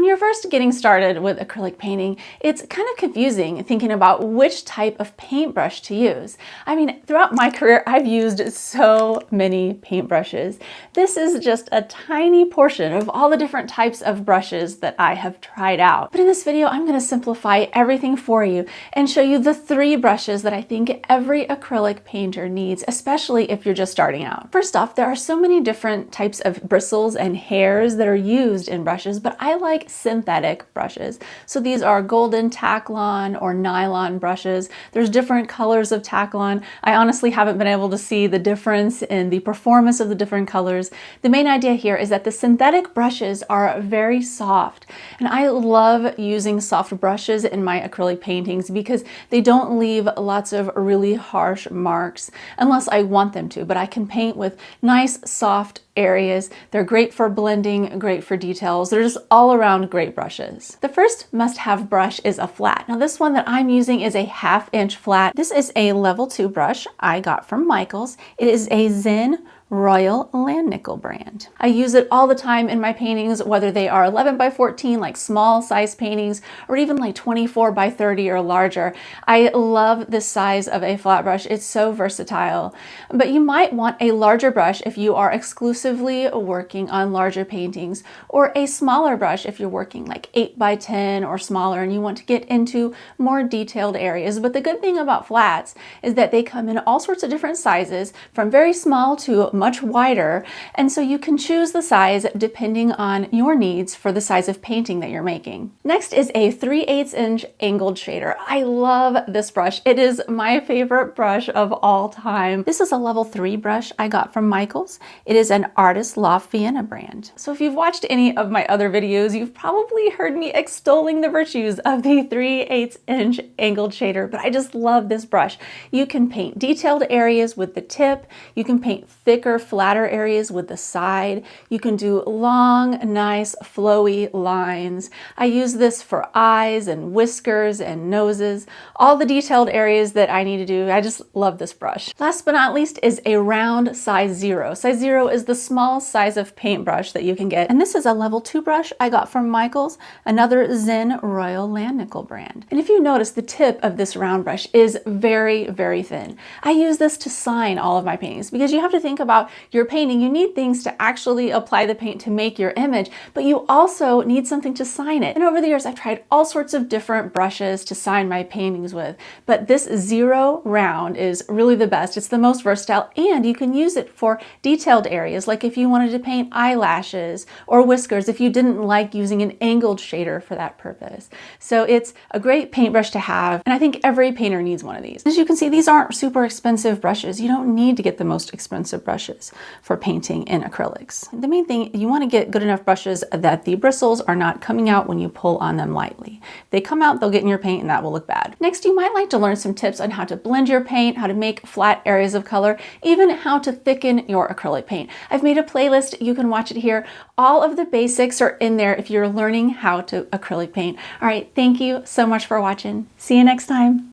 When you're first getting started with acrylic painting, it's kind of confusing thinking about which type of paintbrush to use. I mean, throughout my career, I've used so many paintbrushes. This is just a tiny portion of all the different types of brushes that I have tried out. But in this video, I'm going to simplify everything for you and show you the 3 brushes that I think every acrylic painter needs, especially if you're just starting out. First off, there are so many different types of bristles and hairs that are used in brushes, but I like synthetic brushes. So these are golden Taklon or nylon brushes. There's different colors of Taklon. I honestly haven't been able to see the difference in the performance of the different colors. The main idea here is that the synthetic brushes are very soft, and I love using soft brushes in my acrylic paintings because they don't leave lots of really harsh marks unless I want them to, but I can paint with nice soft areas. They're great for blending, great for details. They're just all around great brushes. The first must-have brush is a flat. Now this one that I'm using is a 1/2 inch flat. This is a level 2 brush I got from Michaels. It is a Zen Royal Land Nickel brand. I use it all the time in my paintings, whether they are 11 by 14, like small size paintings, or even like 24 by 30 or larger. I love this size of a flat brush. It's so versatile. But you might want a larger brush if you are exclusively working on larger paintings, or a smaller brush if you're working like 8 by 10 or smaller and you want to get into more detailed areas. But the good thing about flats is that they come in all sorts of different sizes, from very small to much wider, and so you can choose the size depending on your needs for the size of painting that you're making. Next is a 3/8 inch angled shader. I love this brush. It is my favorite brush of all time. This is a level 3 brush I got from Michaels. It is an Artist Loft Vienna brand. So if you've watched any of my other videos, you've probably heard me extolling the virtues of the 3/8 inch angled shader, but I just love this brush. You can paint detailed areas with the tip. You can paint thicker, flatter areas with the side. You can do long, nice, flowy lines. I use this for eyes and whiskers and noses, all the detailed areas that I need to do. I just love this brush. Last but not least is a round size 0. Size 0 is the small size of paintbrush that you can get. And this is a level 2 brush I got from Michaels, another Zen Royal Land Nickel brand. And if you notice, the tip of this round brush is very, very thin. I use this to sign all of my paintings because you have to think about your painting. You need things to actually apply the paint to make your image, but you also need something to sign it. And over the years, I've tried all sorts of different brushes to sign my paintings with, but this 0 round is really the best. It's the most versatile, and you can use it for detailed areas, like if you wanted to paint eyelashes or whiskers, if you didn't like using an angled shader for that purpose. So it's a great paintbrush to have, and I think every painter needs one of these. As you can see, these aren't super expensive brushes. You don't need to get the most expensive brushes for painting in acrylics. The main thing, you want to get good enough brushes that the bristles are not coming out when you pull on them lightly. If they come out, they'll get in your paint and that will look bad. Next, you might like to learn some tips on how to blend your paint, how to make flat areas of color, even how to thicken your acrylic paint. I've made a playlist. You can watch it here. All of the basics are in there if you're learning how to acrylic paint. All right, thank you so much for watching. See you next time.